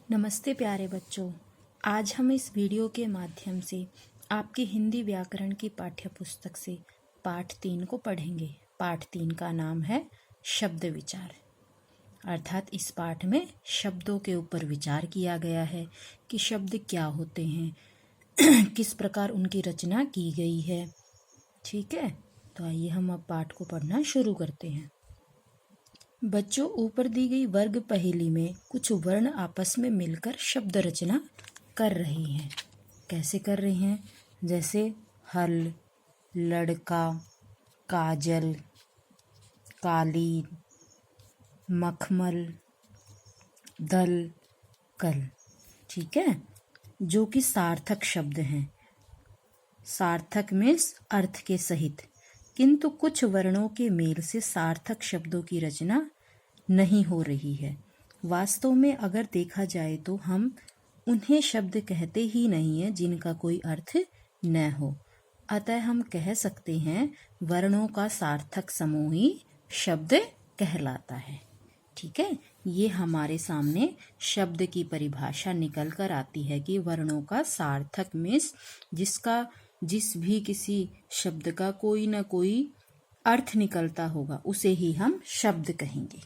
नमस्ते प्यारे बच्चों। आज हम इस वीडियो के माध्यम से आपकी हिंदी व्याकरण की पाठ्य पुस्तक से पाठ 3 को पढ़ेंगे। पाठ 3 का नाम है शब्द विचार। अर्थात इस पाठ में शब्दों के ऊपर विचार किया गया है कि शब्द क्या होते हैं, किस प्रकार उनकी रचना की गई है। ठीक है, तो आइए हम अब पाठ को पढ़ना शुरू करते हैं। बच्चों, ऊपर दी गई वर्ग पहेली में कुछ वर्ण आपस में मिलकर शब्द रचना कर रहे हैं। कैसे कर रहे हैं? जैसे हल, लड़का, काजल, कालीन, मखमल, दल, कल। ठीक है, जो कि सार्थक शब्द हैं। सार्थक मीन्स अर्थ के सहित, किंतु कुछ वर्णों के मेल से सार्थक शब्दों की रचना नहीं हो रही है। वास्तव में अगर देखा जाए तो हम उन्हें शब्द कहते ही नहीं है जिनका कोई अर्थ न हो। अतः हम कह सकते हैं वर्णों का सार्थक समूह ही शब्द कहलाता है। ठीक है, ये हमारे सामने शब्द की परिभाषा निकल कर आती है कि वर्णों का सार्थक मीन्स जिस भी किसी शब्द का कोई ना कोई अर्थ निकलता होगा उसे ही हम शब्द कहेंगे।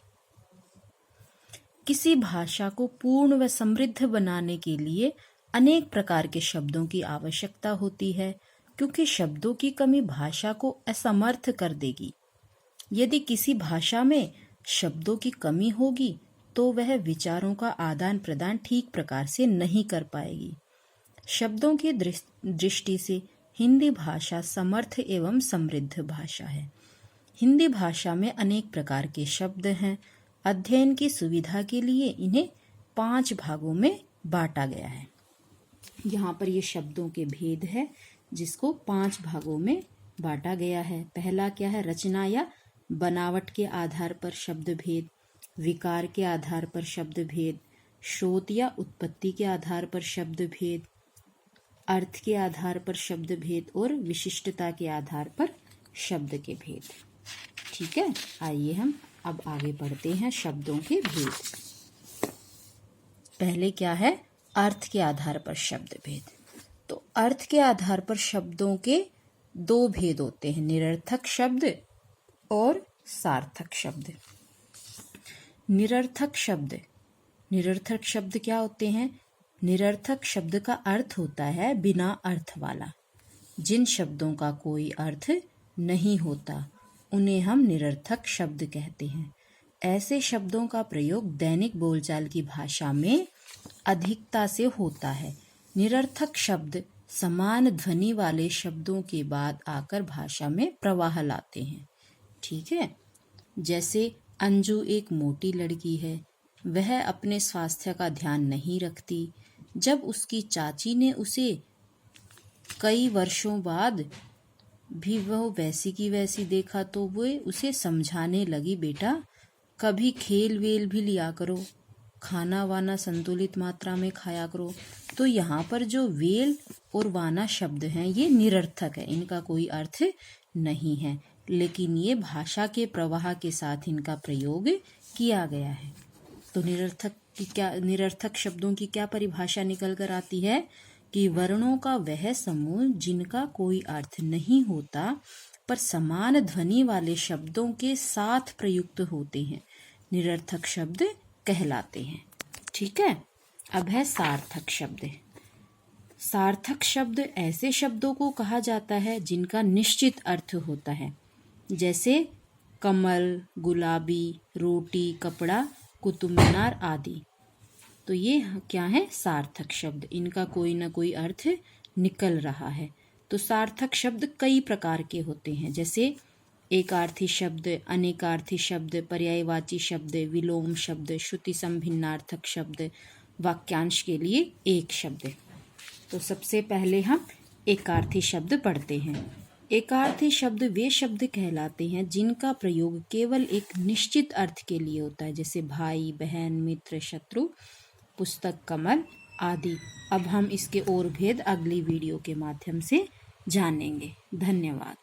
किसी भाषा को पूर्ण व समृद्ध बनाने के लिए अनेक प्रकार के शब्दों की आवश्यकता होती है, क्योंकि शब्दों की कमी भाषा को असमर्थ कर देगी। यदि किसी भाषा में शब्दों की कमी होगी तो वह विचारों का आदान प्रदान ठीक प्रकार से नहीं कर पाएगी। शब्दों की दृष्टि से हिंदी भाषा समर्थ एवं समृद्ध भाषा है। हिंदी भाषा में अनेक प्रकार के शब्द हैं। अध्ययन की सुविधा के लिए इन्हें 5 भागों में बांटा गया है। यहाँ पर ये शब्दों के भेद है जिसको 5 भागों में बांटा गया है। पहला क्या है? रचना या बनावट के आधार पर शब्द भेद, विकार के आधार पर शब्द भेद, स्रोत या उत्पत्ति के आधार पर शब्द भेद, अर्थ के आधार पर शब्द भेद और विशिष्टता के आधार पर शब्द के भेद। ठीक है, आइए हम अब आगे बढ़ते हैं शब्दों के भेद। पहले क्या है? अर्थ के आधार पर शब्द भेद। तो अर्थ के आधार पर शब्दों के 2 भेद होते हैं, निरर्थक शब्द और सार्थक शब्द। निरर्थक शब्द क्या होते हैं? निरर्थक शब्द का अर्थ होता है बिना अर्थ वाला। जिन शब्दों का कोई अर्थ नहीं होता उन्हें हम निरर्थक शब्द कहते हैं। ऐसे शब्दों का प्रयोग दैनिक बोलचाल की भाषा में अधिकता से होता है। निरर्थक शब्द समान ध्वनि वाले शब्दों के बाद आकर भाषा में प्रवाह लाते हैं। ठीक है, जैसे अंजू एक मोटी लड़की है, वह अपने स्वास्थ्य का ध्यान नहीं रखती। जब उसकी चाची ने उसे कई वर्षों बाद भी वह वैसी की वैसी देखा तो वो उसे समझाने लगी, बेटा कभी खेल वेल भी लिया करो, खाना वाना संतुलित मात्रा में खाया करो। तो यहाँ पर जो वेल और वाना शब्द हैं ये निरर्थक है, इनका कोई अर्थ नहीं है, लेकिन ये भाषा के प्रवाह के साथ इनका प्रयोग किया गया है। तो निरर्थक शब्दों की क्या परिभाषा निकल कर आती है कि वर्णों का वह समूह जिनका कोई अर्थ नहीं होता पर समान ध्वनि वाले शब्दों के साथ प्रयुक्त होते हैं, निरर्थक शब्द कहलाते हैं। ठीक है, अब है सार्थक शब्द। सार्थक शब्द ऐसे शब्दों को कहा जाता है जिनका निश्चित अर्थ होता है, जैसे कमल, गुलाबी, रोटी, कपड़ा, कुतुब मीनार आदि। तो ये क्या है? सार्थक शब्द। इनका कोई ना कोई अर्थ निकल रहा है। तो सार्थक शब्द कई प्रकार के होते हैं, जैसे एकार्थी शब्द, अनेकार्थी शब्द, पर्यायवाची शब्द, विलोम शब्द, श्रुति संभिन्नार्थक शब्द, वाक्यांश के लिए एक शब्द। तो सबसे पहले हम एकार्थी शब्द पढ़ते हैं। एकार्थी शब्द वे शब्द कहलाते हैं जिनका प्रयोग केवल एक निश्चित अर्थ के लिए होता है, जैसे भाई, बहन, मित्र, शत्रु, पुस्तक, कमल आदि। अब हम इसके और भेद अगली वीडियो के माध्यम से जानेंगे। धन्यवाद।